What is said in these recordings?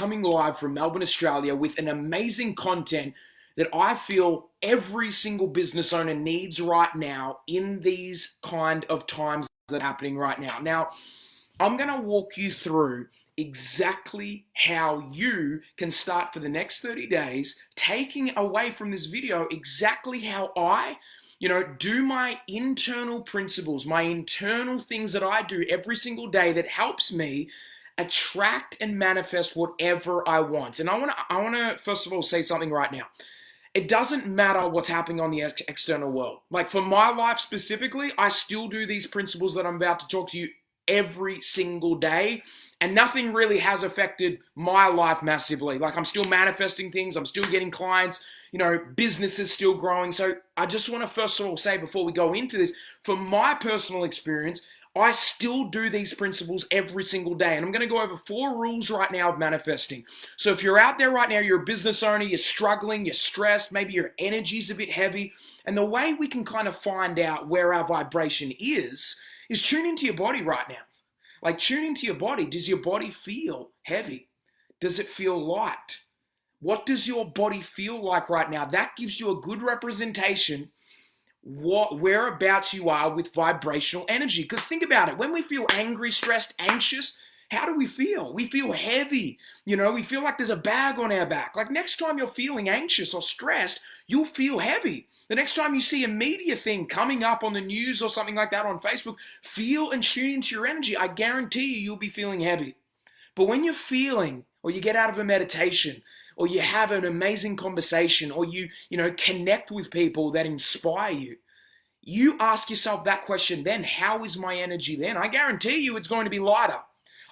coming live from Melbourne, Australia with an amazing content that I feel every single business owner needs right now in these kind of times that are happening right now. Now, I'm going to walk you through exactly how you can start for the next 30 days, taking away from this video exactly how I do my internal principles, my internal things that I do every single day that helps me attract and manifest whatever I want. And I want to first of all say something right now. It doesn't matter what's happening on the external world. Like for my life specifically, I still do these principles that I'm about to talk to you every single day, and nothing really has affected my life massively. Like I'm still manifesting things, I'm still getting clients, business is still growing. So I just want to first of all say before we go into this, from my personal experience, I still do these principles every single day. And I'm going to go over 4 rules right now of manifesting. So if you're out there right now, you're a business owner, you're struggling, you're stressed, maybe your energy's a bit heavy. And the way we can kind of find out where our vibration is tune into your body right now. Like tune into your body. Does your body feel heavy? Does it feel light? What does your body feel like right now? That gives you a good representation whereabouts you are with vibrational energy. Because think about it, when we feel angry, stressed, anxious, how do we feel? We feel heavy. We feel like there's a bag on our back. Like next time you're feeling anxious or stressed, you'll feel heavy. The next time you see a media thing coming up on the news or something like that on Facebook, feel and tune into your energy. I guarantee you'll be feeling heavy. But when you're feeling, or you get out of a meditation, or you have an amazing conversation, or you connect with people that inspire you, you ask yourself that question then, how is my energy then? I guarantee you it's going to be lighter.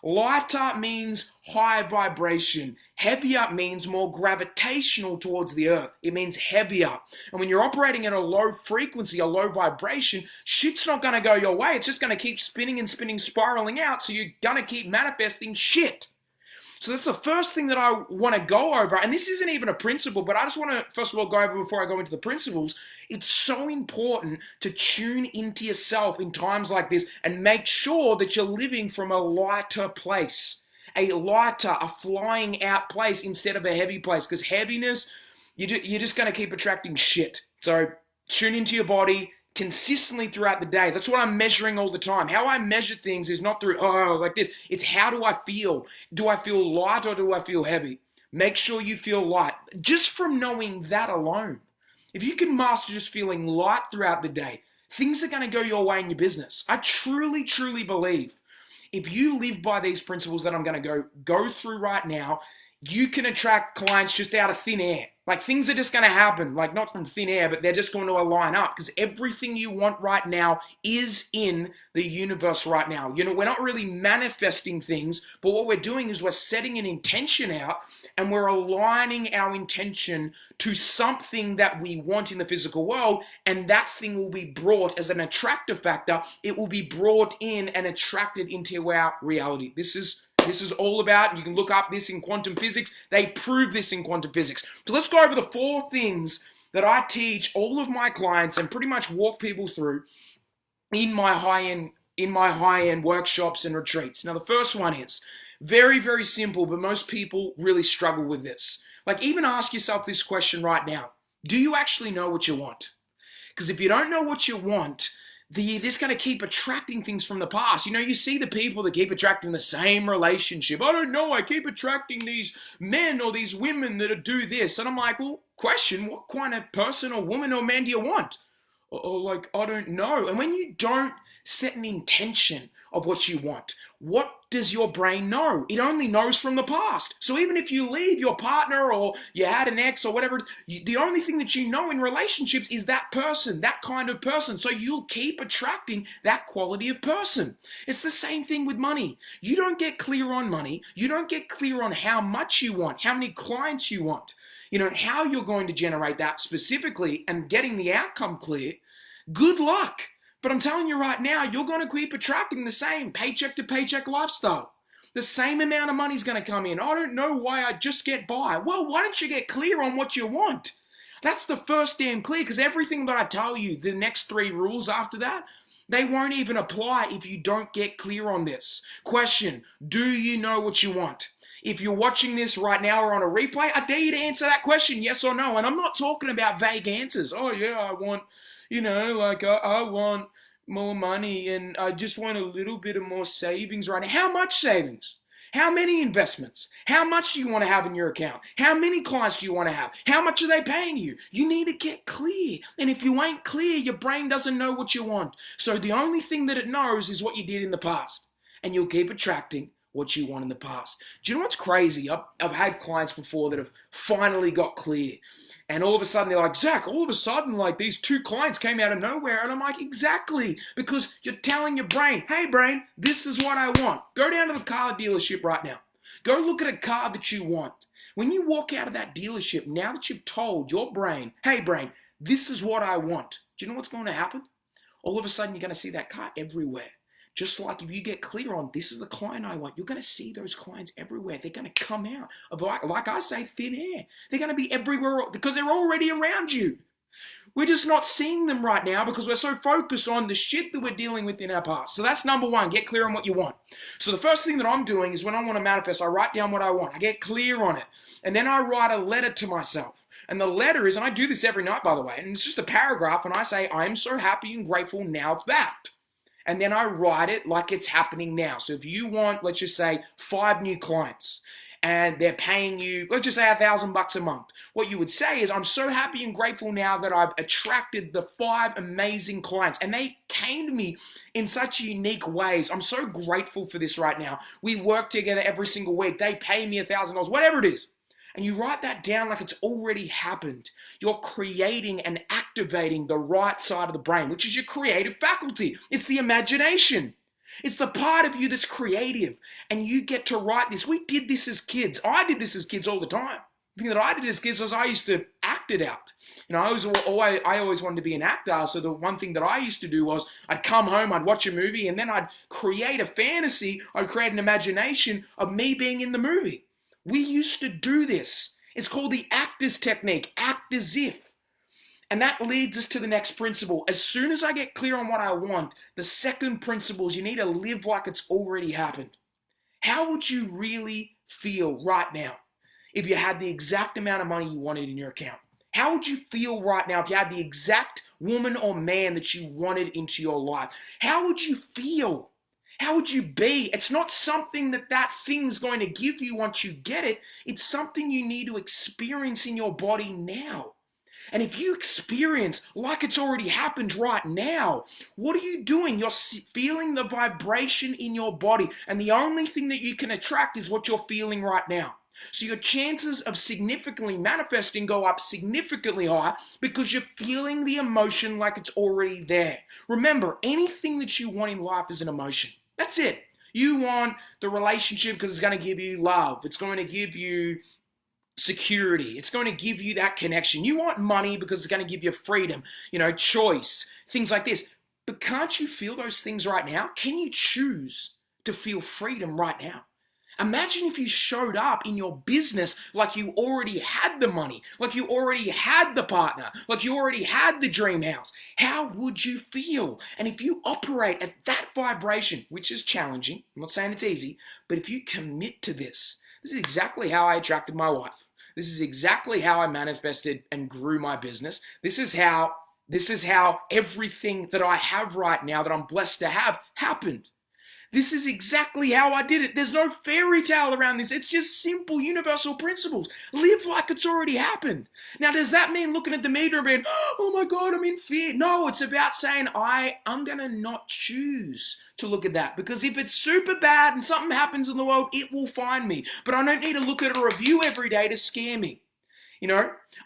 Lighter means high vibration. Heavier means more gravitational towards the earth. It means heavier. And when you're operating at a low frequency, a low vibration, shit's not going to go your way. It's just going to keep spinning and spinning, spiraling out. So you're going to keep manifesting shit. So that's the first thing that I want to go over. And this isn't even a principle, but I just want to, first of all, go over before I go into the principles. It's so important to tune into yourself in times like this and make sure that you're living from a lighter place. A lighter, a flying out place instead of a heavy place. Because heaviness, you're just going to keep attracting shit. So tune into your body consistently throughout the day. That's what I'm measuring all the time. How I measure things is not through, like this. It's how do I feel? Do I feel light or do I feel heavy? Make sure you feel light. Just from knowing that alone. If you can master just feeling light throughout the day, things are going to go your way in your business. I truly, truly believe if you live by these principles that I'm going to go through right now, you can attract clients just out of thin air. Like things are just going to happen, like not from thin air, but they're just going to align up because everything you want right now is in the universe right now. We're not really manifesting things, but what we're doing is we're setting an intention out and we're aligning our intention to something that we want in the physical world, and that thing will be brought as an attractive factor. It will be brought in and attracted into our reality. This is all about, and you can look up this in quantum physics. They prove this in quantum physics. So let's go over the 4 things that I teach all of my clients and pretty much walk people through in my high-end workshops and retreats. Now, the first one is very, very simple, but most people really struggle with this. Like even ask yourself this question right now. Do you actually know what you want? Because if you don't know what you want, you're just going to keep attracting things from the past. You see the people that keep attracting the same relationship. I don't know, I keep attracting these men or these women that do this. And I'm like, well, question, what kind of person or woman or man do you want? Or like, I don't know. And when you don't set an intention of what you want, what does your brain know? It only knows from the past. So even if you leave your partner or you had an ex or whatever, the only thing that you know in relationships is that person, that kind of person. So you'll keep attracting that quality of person. It's the same thing with money. You don't get clear on money. You don't get clear on how much you want, how many clients you want, how you're going to generate that specifically and getting the outcome clear. Good luck. But I'm telling you right now, you're going to keep attracting the same paycheck to paycheck lifestyle. The same amount of money is going to come in. I don't know why I just get by. Well, why don't you get clear on what you want? That's the first damn clear, because everything that I tell you, the next 3 rules after that, they won't even apply if you don't get clear on this. Question, do you know what you want? If you're watching this right now or on a replay, I dare you to answer that question, yes or no. And I'm not talking about vague answers. Oh yeah, I want, I want more money and I just want a little bit of more savings right now. How much savings? How many investments? How much do you want to have in your account? How many clients do you want to have? How much are they paying you? You need to get clear. And if you ain't clear, your brain doesn't know what you want. So the only thing that it knows is what you did in the past. And you'll keep attracting what you want in the past. Do you know what's crazy? I've had clients before that have finally got clear. And all of a sudden, they're like, Zach, all of a sudden, like these 2 clients came out of nowhere. And I'm like, exactly. Because you're telling your brain, hey, brain, this is what I want. Go down to the car dealership right now. Go look at a car that you want. When you walk out of that dealership, now that you've told your brain, hey, brain, this is what I want. Do you know what's going to happen? All of a sudden, you're going to see that car everywhere. Just like if you get clear on this is the client I want, you're going to see those clients everywhere. They're going to come out of, like I say, thin air. They're going to be everywhere because they're already around you. We're just not seeing them right now because we're so focused on the shit that we're dealing with in our past. So that's number 1, get clear on what you want. So the first thing that I'm doing is when I want to manifest, I write down what I want. I get clear on it. And then I write a letter to myself. And the letter is, and I do this every night, by the way, and it's just a paragraph, and I say, I am so happy and grateful now that. And then I write it like it's happening now. So if you want, let's just say 5 new clients and they're paying you, let's just say $1,000 a month. What you would say is, I'm so happy and grateful now that I've attracted the 5 amazing clients and they came to me in such unique ways. I'm so grateful for this right now. We work together every single week. They pay me $1,000, whatever it is. And you write that down like it's already happened. You're creating and activating the right side of the brain, which is your creative faculty. It's the imagination. It's the part of you that's creative. And you get to write this. We did this as kids. I did this as kids all the time. The thing that I did as kids was I used to act it out. I always wanted to be an actor. So the one thing that I used to do was I'd come home, I'd watch a movie, and then I'd create a fantasy. I'd create an imagination of me being in the movie. We used to do this. It's called the actor's technique, act as if. And that leads us to the next principle. As soon as I get clear on what I want, the second principle is you need to live like it's already happened. How would you really feel right now if you had the exact amount of money you wanted in your account? How would you feel right now if you had the exact woman or man that you wanted into your life? How would you feel? How would you be? It's not something that thing's going to give you once you get it. It's something you need to experience in your body now. And if you experience like it's already happened right now, what are you doing? You're feeling the vibration in your body. And the only thing that you can attract is what you're feeling right now. So your chances of significantly manifesting go up significantly higher because you're feeling the emotion like it's already there. Remember, anything that you want in life is an emotion. That's it. You want the relationship because it's going to give you love. It's going to give you security. It's going to give you that connection. You want money because it's going to give you freedom, choice, things like this. But can't you feel those things right now? Can you choose to feel freedom right now? Imagine if you showed up in your business like you already had the money, like you already had the partner, like you already had the dream house. How would you feel? And if you operate at that vibration, which is challenging, I'm not saying it's easy, but if you commit to this is exactly how I attracted my wife. This is exactly how I manifested and grew my business. This is how everything that I have right now that I'm blessed to have happened. This is exactly how I did it. There's no fairy tale around this. It's just simple universal principles. Live like it's already happened. Now, does that mean looking at the meter and being, oh my God, I'm in fear? No, it's about saying I'm going to not choose to look at that. Because if it's super bad and something happens in the world, it will find me. But I don't need to look at a review every day to scare me.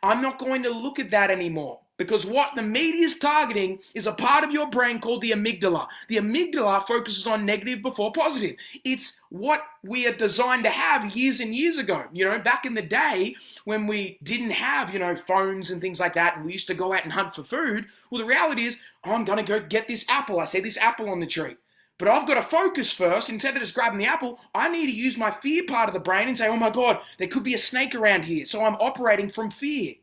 I'm not going to look at that anymore. Because what the media is targeting is a part of your brain called the amygdala. The amygdala focuses on negative before positive. It's what we are designed to have years and years ago. Back in the day when we didn't have, phones and things like that, and we used to go out and hunt for food. Well, the reality is, I'm going to go get this apple. I see this apple on the tree. But I've got to focus first. Instead of just grabbing the apple, I need to use my fear part of the brain and say, oh my God, there could be a snake around here. So I'm operating from fear.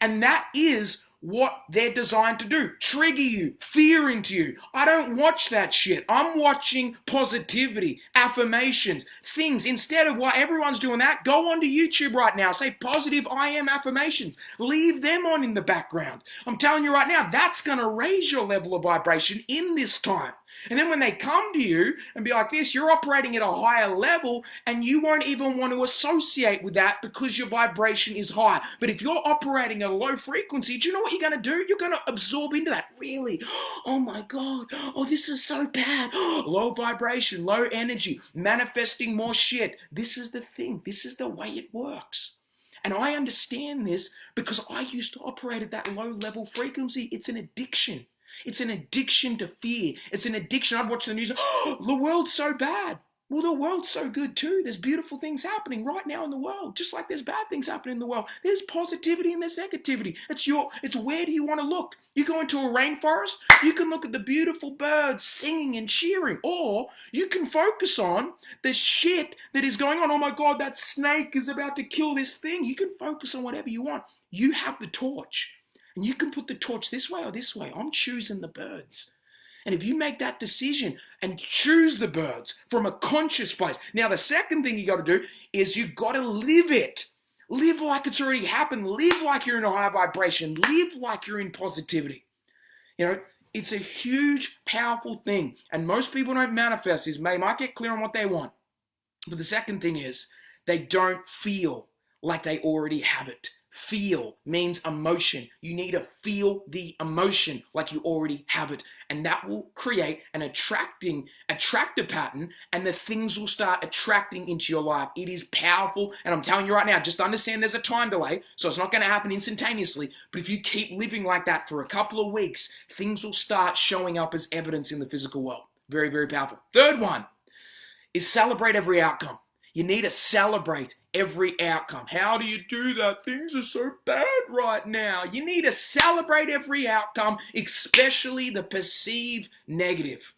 And that is what they're designed to do. Trigger you, fear into you. I don't watch that shit. I'm watching positivity, affirmations, things. Instead of what everyone's doing that, go onto YouTube right now. Say positive I am affirmations. Leave them on in the background. I'm telling you right now, that's going to raise your level of vibration in this time. And then when they come to you and be like this, you're operating at a higher level and you won't even want to associate with that because your vibration is high. But if you're operating at a low frequency, do you know what you're going to do? You're going to absorb into that. Really? Oh my God. Oh, this is so bad. Low vibration, low energy, manifesting more shit. This is the thing. This is the way it works. And I understand this because I used to operate at that low level frequency. It's an addiction. It's an addiction to fear. It's an addiction. I'd watch the news. Oh, the world's so bad. Well, the world's so good too. There's beautiful things happening right now in the world. Just like there's bad things happening in the world. There's positivity and there's negativity. It's where do you want to look? You go into a rainforest, you can look at the beautiful birds singing and cheering. Or you can focus on the shit that is going on. Oh my God, that snake is about to kill this thing. You can focus on whatever you want. You have the torch. And you can put the torch this way or this way. I'm choosing the birds. And if you make that decision and choose the birds from a conscious place. Now, the second thing you got to do is you got to live it. Live like it's already happened. Live like you're in a high vibration. Live like you're in positivity. You know, it's a huge, powerful thing. And most people don't manifest this. They might get clear on what they want. But the second thing is they don't feel like they already have it. Feel means emotion. You need to feel the emotion like you already have it. And that will create an attractor pattern, and the things will start attracting into your life. It is powerful. And I'm telling you right now, just understand there's a time delay. So it's not going to happen instantaneously. But if you keep living like that for a couple of weeks, things will start showing up as evidence in the physical world. Very, very powerful. Third one is celebrate every outcome. You need to celebrate every outcome. How do you do that? Things are so bad right now. You need to celebrate every outcome, especially the perceived negative.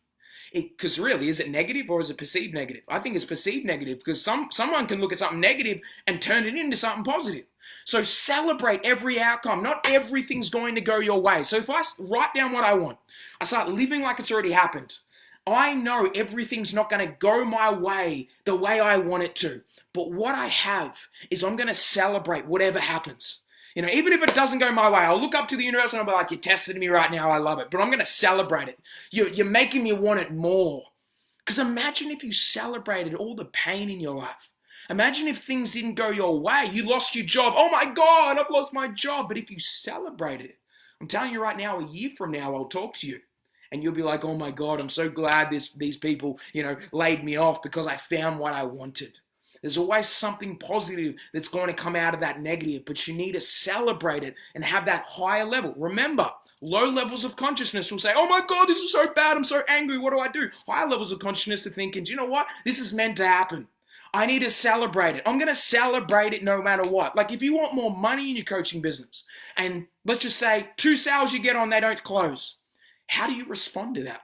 Because really, is it negative or is it perceived negative? I think it's perceived negative because someone can look at something negative and turn it into something positive. So celebrate every outcome. Not everything's going to go your way. So if I write down what I want, I start living like it's already happened. I know everything's not going to go my way the way I want it to. But what I have is I'm going to celebrate whatever happens. You know, even if it doesn't go my way, I'll look up to the universe and I'll be like, you're testing me right now. I love it. But I'm going to celebrate it. You're making me want it more. Because imagine if you celebrated all the pain in your life. Imagine if things didn't go your way. You lost your job. Oh my God, I've lost my job. But if you celebrated it, I'm telling you right now, a year from now, I'll talk to you. And you'll be like, oh my God, I'm so glad these people, laid me off because I found what I wanted. There's always something positive that's going to come out of that negative, but you need to celebrate it and have that higher level. Remember, low levels of consciousness will say, oh my God, this is so bad. I'm so angry. What do I do? Higher levels of consciousness are thinking, do you know what? This is meant to happen. I need to celebrate it. I'm going to celebrate it no matter what. Like if you want more money in your coaching business, and let's just say 2 sales you get on, they don't close. How do you respond to that?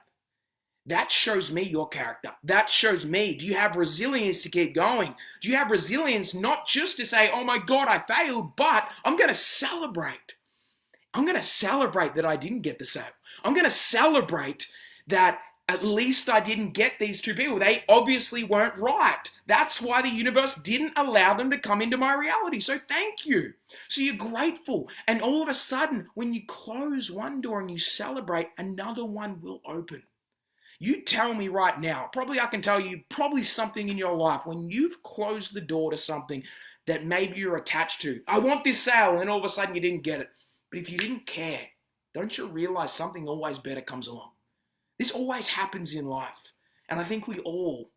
That shows me your character. That shows me, do you have resilience to keep going? Do you have resilience not just to say, oh my God, I failed, but I'm going to celebrate. I'm going to celebrate that I didn't get the sale. I'm going to celebrate that at least I didn't get these 2 people. They obviously weren't right. That's why the universe didn't allow them to come into my reality. So thank you. So you're grateful. And all of a sudden, when you close one door and you celebrate, another one will open. You tell me right now, probably I can tell you probably something in your life when you've closed the door to something that maybe you're attached to. I want this sale, and all of a sudden you didn't get it. But if you didn't care, don't you realize something always better comes along? This always happens in life. And I think we all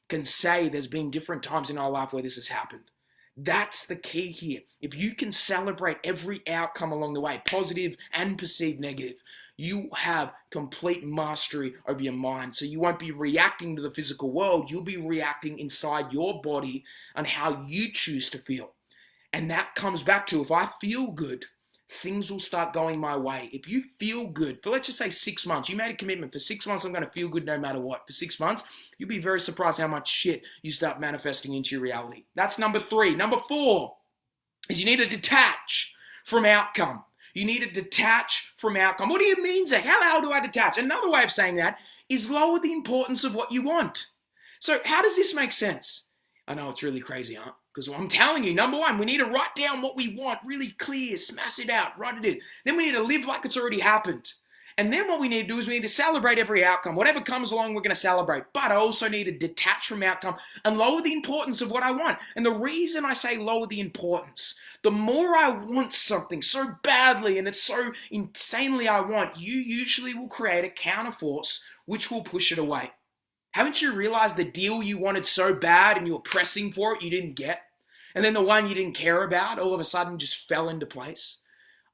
can say there's been different times in our life where this has happened. That's the key here. If you can celebrate every outcome along the way, positive and perceived negative, you have complete mastery over your mind. So you won't be reacting to the physical world. You'll be reacting inside your body on how you choose to feel. And that comes back to, if I feel good, things will start going my way. If you feel good, for let's just say 6 months, you made a commitment for 6 months, I'm going to feel good no matter what. For 6 months, you'll be very surprised how much shit you start manifesting into your reality. That's number 3. Number 4 is you need to detach from outcome. You need to detach from outcome. What do you mean, Zach? How the hell do I detach? Another way of saying that is lower the importance of what you want. So how does this make sense? I know it's really crazy, huh? Because I'm telling you, number one, we need to write down what we want, really clear, smash it out, write it in. Then we need to live like it's already happened. And then what we need to do is we need to celebrate every outcome. Whatever comes along, we're going to celebrate. But I also need to detach from outcome and lower the importance of what I want. And the reason I say lower the importance, the more I want something so badly and it's so insanely I want, you usually will create a counterforce which will push it away. Haven't you realized the deal you wanted so bad and you were pressing for it, you didn't get? And then the one you didn't care about all of a sudden just fell into place?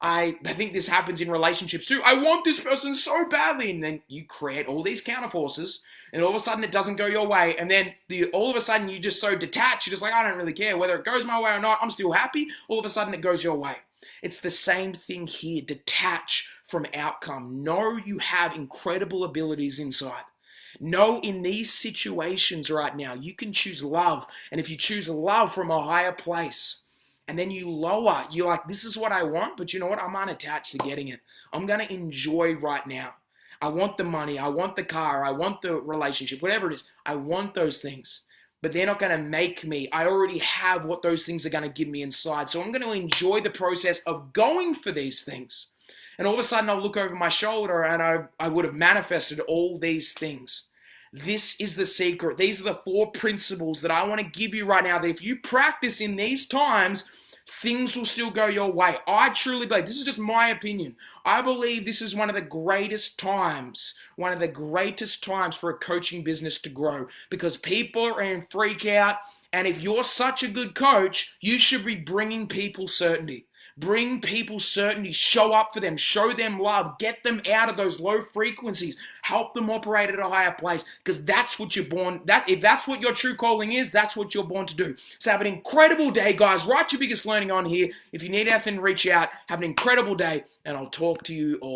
I think this happens in relationships too. I want this person so badly, and then you create all these counterforces, and all of a sudden it doesn't go your way, and then all of a sudden you're just so detached, you're just like, I don't really care whether it goes my way or not, I'm still happy. All of a sudden it goes your way. It's the same thing here. Detach from outcome. Know you have incredible abilities inside. Know in these situations right now, you can choose love, and if you choose love from a higher place, and then you lower, you're like, this is what I want, but you know what? I'm unattached to getting it. I'm going to enjoy right now. I want the money. I want the car. I want the relationship, whatever it is. I want those things, but they're not going to make me. I already have what those things are going to give me inside. So I'm going to enjoy the process of going for these things. And all of a sudden I'll look over my shoulder and I would have manifested all these things. This is the secret. These are the 4 principles that I want to give you right now, that if you practice in these times, things will still go your way. I truly believe, this is just my opinion, I believe this is one of the greatest times for a coaching business to grow, because people are in freak out, and if you're such a good coach, you should be bringing people certainty. Bring people certainty, show up for them, show them love, get them out of those low frequencies, help them operate at a higher place, because that's what you're born, if that's what your true calling is, that's what you're born to do. So have an incredible day, guys. Write your biggest learning on here. If you need anything, reach out. Have an incredible day, and I'll talk to you all.